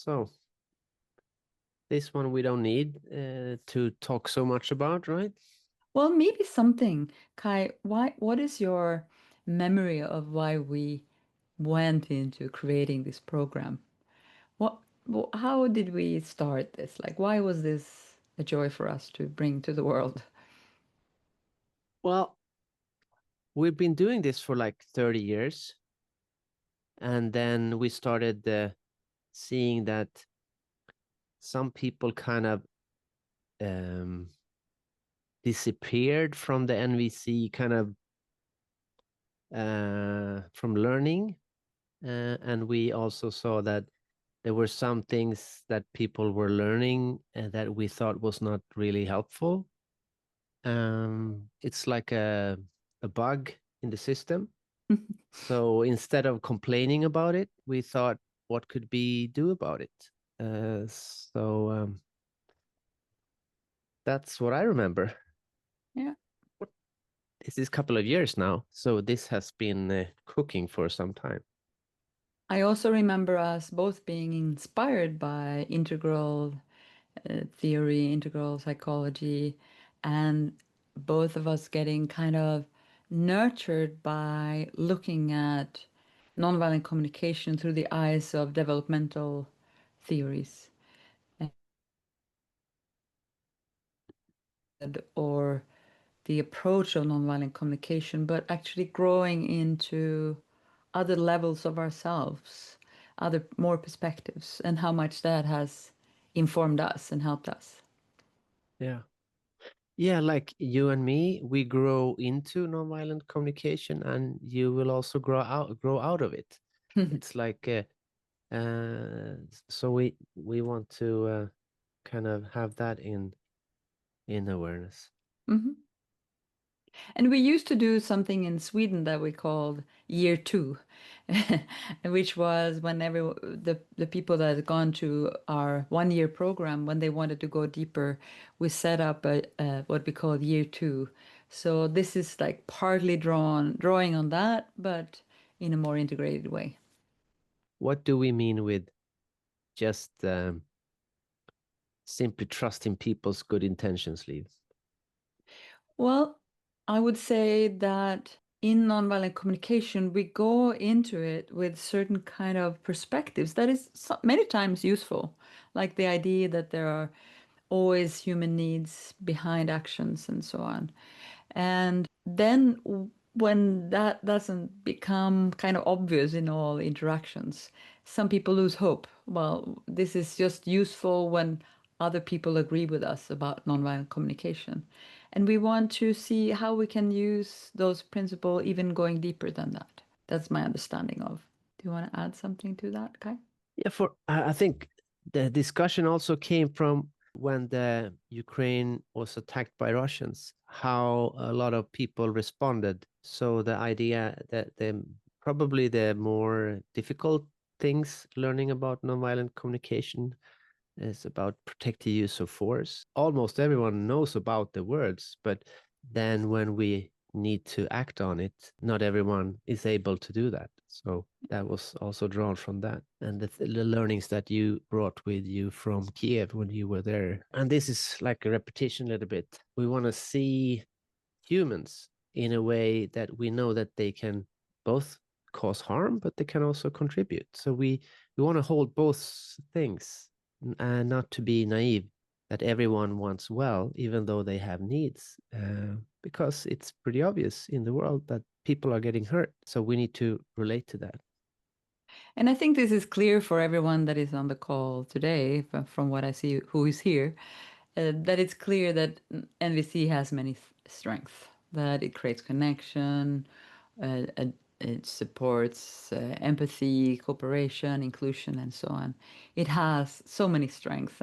So this one we don't need to talk so much about, right? Well, maybe something. Kai, what is your memory of why we went into creating this program? What, how did we start this? Like, why was this a joy for us to bring to the world? Well, we've been doing this for like 30 years. And then we started seeing that some people kind of um, disappeared from the NVC kind of from learning. And we also saw that there were some things that people were learning that we thought was not really helpful. It's like a bug in the system. So instead of complaining about it, we thought, what could we do about it? So that's what I remember. Yeah. This is a couple of years now, so this has been cooking for some time. I also remember us both being inspired by integral theory, integral psychology, and both of us getting kind of nurtured by looking at nonviolent communication through the eyes of developmental theories or the approach of nonviolent communication, but actually growing into other levels of ourselves, other more perspectives, and how much that has informed us and helped us. Yeah. Yeah, like you and me, we grow into nonviolent communication and you will also grow out of it. It's like uh so we want to kind of have that in awareness. Mhm. And we used to do something in Sweden that we called year two, which was when the people that had gone to our 1 year program, when they wanted to go deeper, we set up a what we call year two. So this is like partly drawing on that, but in a more integrated way. What do we mean with just simply trusting people's good intentions, Liv? Well, I would say that in nonviolent communication, we go into it with certain kind of perspectives that is many times useful, like the idea that there are always human needs behind actions and so on. And then when that doesn't become kind of obvious in all interactions, some people lose hope. Well, this is just useful when other people agree with us about nonviolent communication. And we want to see how we can use those principles even going deeper than that. That's my understanding of. Do you want to add something to that, Kai? Yeah, for I think the discussion also came from when the Ukraine was attacked by Russians, how a lot of people responded. So the idea that probably the more difficult things learning about nonviolent communication is about protective use of force. Almost everyone knows about the words, but then when we need to act on it, not everyone is able to do that. So that was also drawn from that. And the learnings that you brought with you from Kiev when you were there. And this is like a repetition a little bit. We want to see humans in a way that we know that they can both cause harm, but they can also contribute. So we want to hold both things and not to be naive that everyone wants well, even though they have needs, because it's pretty obvious in the world that people are getting hurt. So we need to relate to that. And I think this is clear for everyone that is on the call today, from what I see who is here, that it's clear that NVC has many strengths, that it creates connection, it supports empathy, cooperation, inclusion, and so on. It has so many strengths.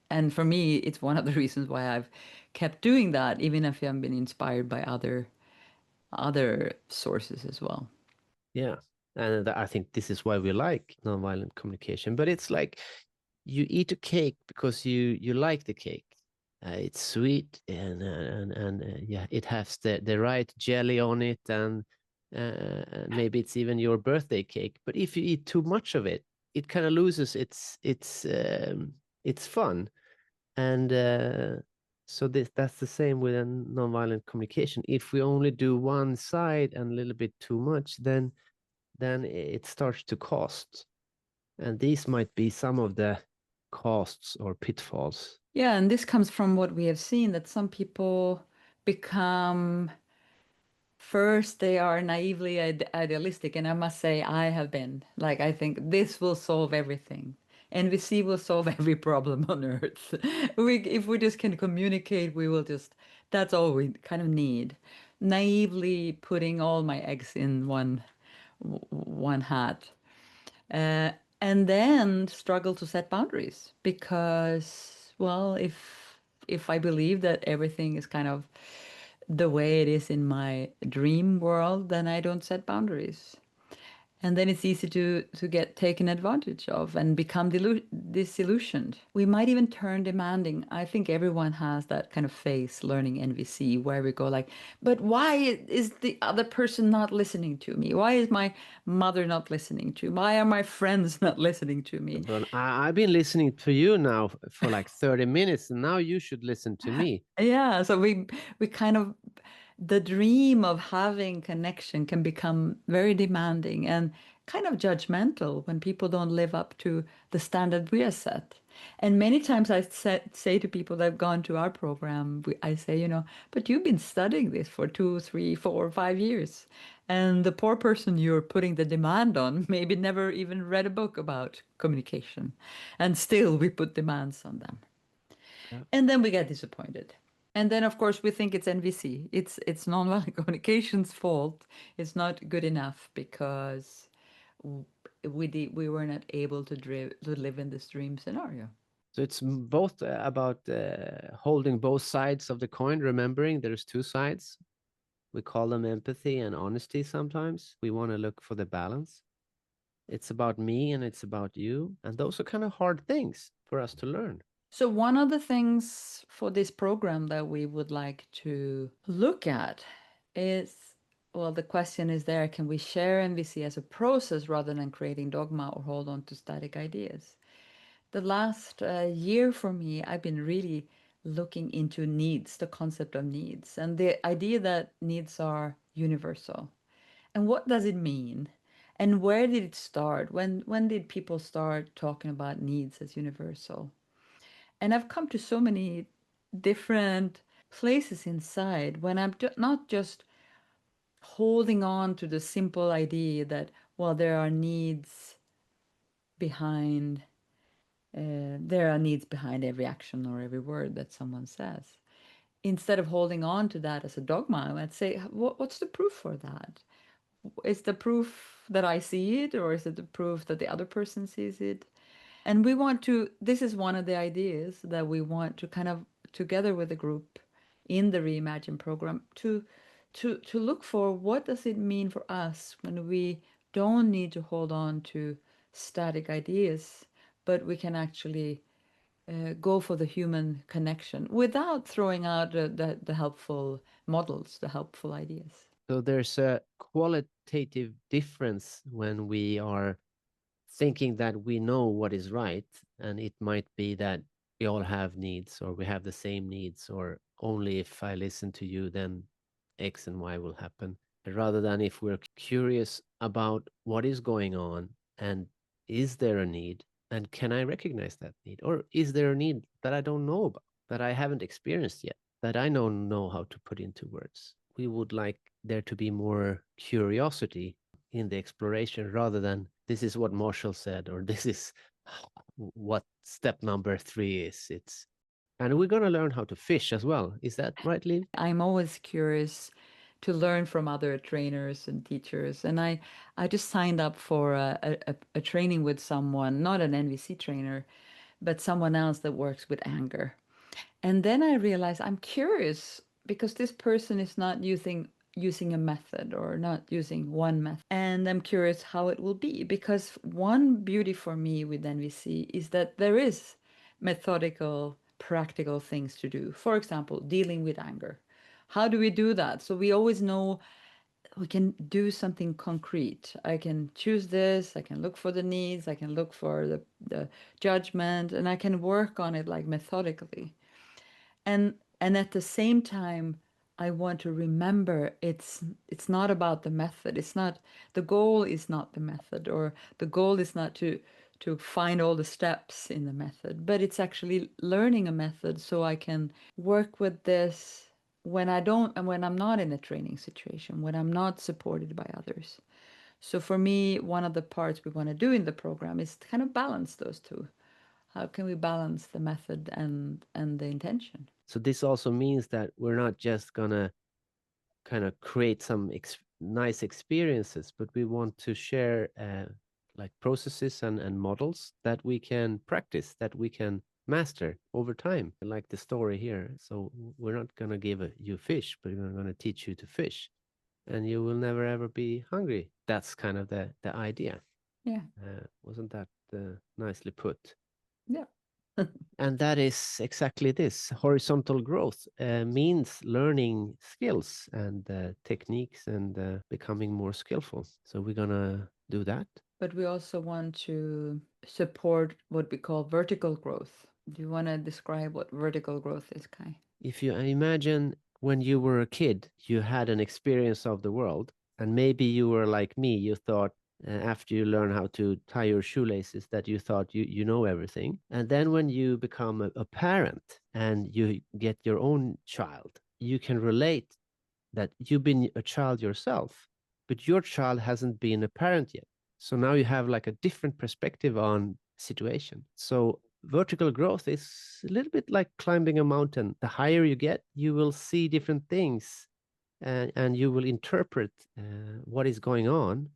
And for me, it's one of the reasons why I've kept doing that, even if I've been inspired by other sources as well. Yeah. And I think this is why we like nonviolent communication. But it's like you eat a cake because you like the cake. It's sweet and yeah, it has the right jelly on it, and maybe it's even your birthday cake. But if you eat too much of it, it kind of loses its fun. And so that's the same with a nonviolent communication. If we only do one side and a little bit too much, then it starts to cost. And these might be some of the costs or pitfalls. Yeah, and this comes from what we have seen, that some people become, first they are naively idealistic, and I must say I have been like, I think this will solve everything. NVC will solve every problem on earth. If we just can communicate, we will just, that's all we kind of need. Naively putting all my eggs in one hat. Uh, and then struggle to set boundaries because, well, if I believe that everything is kind of the way it is in my dream world, then I don't set boundaries. And then it's easy to get taken advantage of and become disillusioned. We might even turn demanding. I think everyone has that kind of phase learning NVC where we go like, but why is the other person not listening to me? Why is my mother not listening to me? Why are my friends not listening to me? But I've been listening to you now for like 30 minutes, and now you should listen to me. Yeah, so we kind of, the dream of having connection can become very demanding and kind of judgmental when people don't live up to the standard we have set. And many times say to people that have gone to our program, I say, but you've been studying this for 2, 3, 4, 5 years. And the poor person you're putting the demand on maybe never even read a book about communication. And still we put demands on them. Yeah. And then we get disappointed. And then, of course, we think it's NVC. It's nonviolent communication's fault. It's not good enough because we were not able to live in this dream scenario. So it's both about holding both sides of the coin, remembering there's two sides. We call them empathy and honesty sometimes. We want to look for the balance. It's about me and it's about you. And those are kind of hard things for us to learn. So one of the things for this program that we would like to look at is, well, the question is there, can we share NVC as a process rather than creating dogma or hold on to static ideas? The last year for me, I've been really looking into needs, the concept of needs, and the idea that needs are universal. And what does it mean? And where did it start? When did people start talking about needs as universal? And I've come to so many different places inside when I'm not just holding on to the simple idea that, well, behind there are needs behind every action or every word that someone says. Instead of holding on to that as a dogma, I'd say, what's the proof for that? Is the proof that I see it, or is it the proof that the other person sees it? And this is one of the ideas that we want to kind of, together with the group in the Reimagine program, to look for what does it mean for us when we don't need to hold on to static ideas, but we can actually go for the human connection without throwing out the helpful models, the helpful ideas. So there's a qualitative difference when we are thinking that we know what is right. And it might be that we all have needs or we have the same needs, or only if I listen to you, then X and Y will happen. Rather than if we're curious about what is going on and is there a need and can I recognize that need? Or is there a need that I don't know about, that I haven't experienced yet, that I don't know how to put into words? We would like there to be more curiosity in the exploration rather than this is what Marshall said or this is what step number 3 is. And we're going to learn how to fish as well. Is that right, Liv? I'm always curious to learn from other trainers and teachers. And I just signed up for a training with someone, not an NVC trainer, but someone else that works with anger. And then I realized I'm curious because this person is not using a method or not using one method. And I'm curious how it will be, because one beauty for me with NVC is that there is methodical, practical things to do. For example, dealing with anger. How do we do that? So we always know we can do something concrete. I can choose this, I can look for the needs, I can look for the judgment, and I can work on it like methodically. And at the same time, I want to remember it's not about the method. It's not, the goal is not the method, or the goal is not to find all the steps in the method, but it's actually learning a method so I can work with this when I don't, and when I'm not in a training situation, when I'm not supported by others. So for me, one of the parts we want to do in the program is to kind of balance those two. How can we balance the method and the intention? So this also means that we're not just gonna kind of create some nice experiences, but we want to share like processes and models that we can practice, that we can master over time, like the story here. So we're not going to give you fish, but we're going to teach you to fish, and you will never ever be hungry. That's kind of the idea. Yeah. Wasn't that nicely put? Yeah. And that is exactly this. Horizontal growth means learning skills and techniques and becoming more skillful. So we're going to do that. But we also want to support what we call vertical growth. Do you want to describe what vertical growth is, Kai? If you imagine when you were a kid, you had an experience of the world, and maybe you were like me, you thought after you learn how to tie your shoelaces that you thought you know everything. And then when you become a parent and you get your own child, you can relate that you've been a child yourself, but your child hasn't been a parent yet. So now you have like a different perspective on situation. So vertical growth is a little bit like climbing a mountain. The higher you get, you will see different things and you will interpret what is going on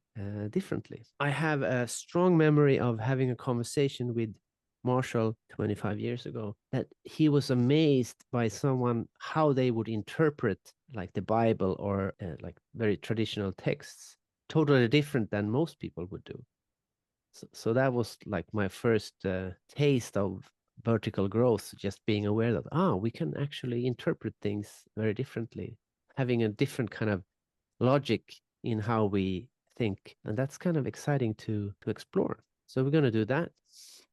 differently. I have a strong memory of having a conversation with Marshall 25 years ago, that he was amazed by someone how they would interpret like the Bible or like very traditional texts, totally different than most people would do. So that was like my first taste of vertical growth, just being aware that we can actually interpret things very differently, having a different kind of logic in how we think, and that's kind of exciting to explore. So we're going to do that.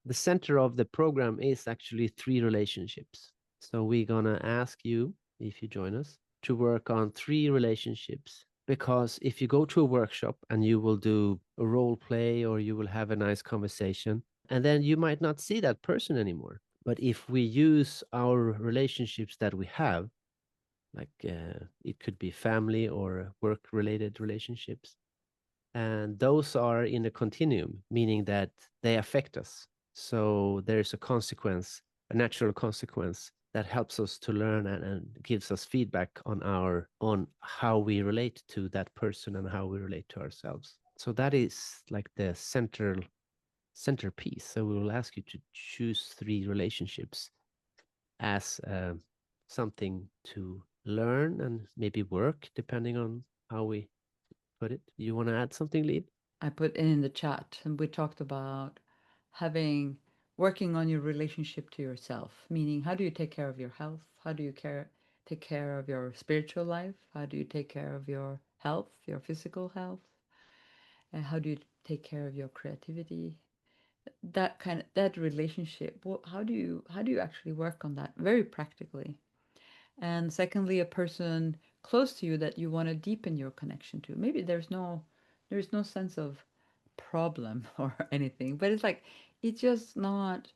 The center of the program is actually 3 relationships. So we're going to ask you, if you join us, to work on 3 relationships, because if you go to a workshop and you will do a role play or you will have a nice conversation, and then you might not see that person anymore. But if we use our relationships that we have, like it could be family or work related relationships, and those are in a continuum, meaning that they affect us. So there's a consequence, a natural consequence that helps us to learn and gives us feedback on how we relate to that person and how we relate to ourselves. So that is like the centerpiece. So we will ask you to choose 3 relationships as something to learn and maybe work, depending on how we put it. You want to add something, Lead? I put in the chat, and we talked about having working on your relationship to yourself, meaning how do you take care of your health? How do you take care of your spiritual life? How do you take care of your health, your physical health? And how do you take care of your creativity? That kind of that relationship. How do you actually work on that very practically? And secondly, a person close to you that you want to deepen your connection to. Maybe there's no sense of problem or anything, but it's like it's just not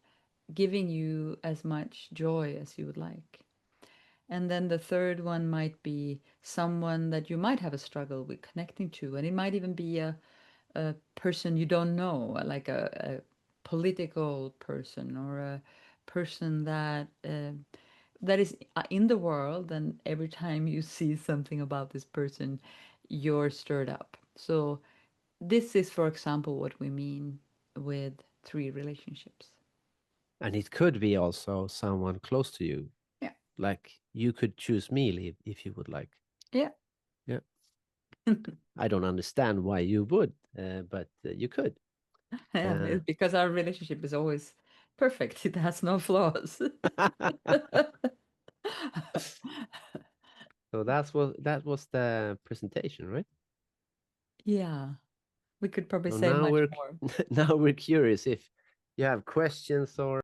giving you as much joy as you would like. And then the third one might be someone that you might have a struggle with connecting to, and it might even be a person you don't know, like a political person or a person that is in the world, and every time you see something about this person, you're stirred up. So this is, for example, what we mean with 3 relationships. And it could be also someone close to you. Yeah. Like you could choose me, Liv, if you would like. Yeah. Yeah. I don't understand why you would, but you could. Yeah, it's because our relationship is always perfect. It has no flaws. So that was the presentation, right? Yeah, we could probably So say now much we're more. now we're curious if you have questions or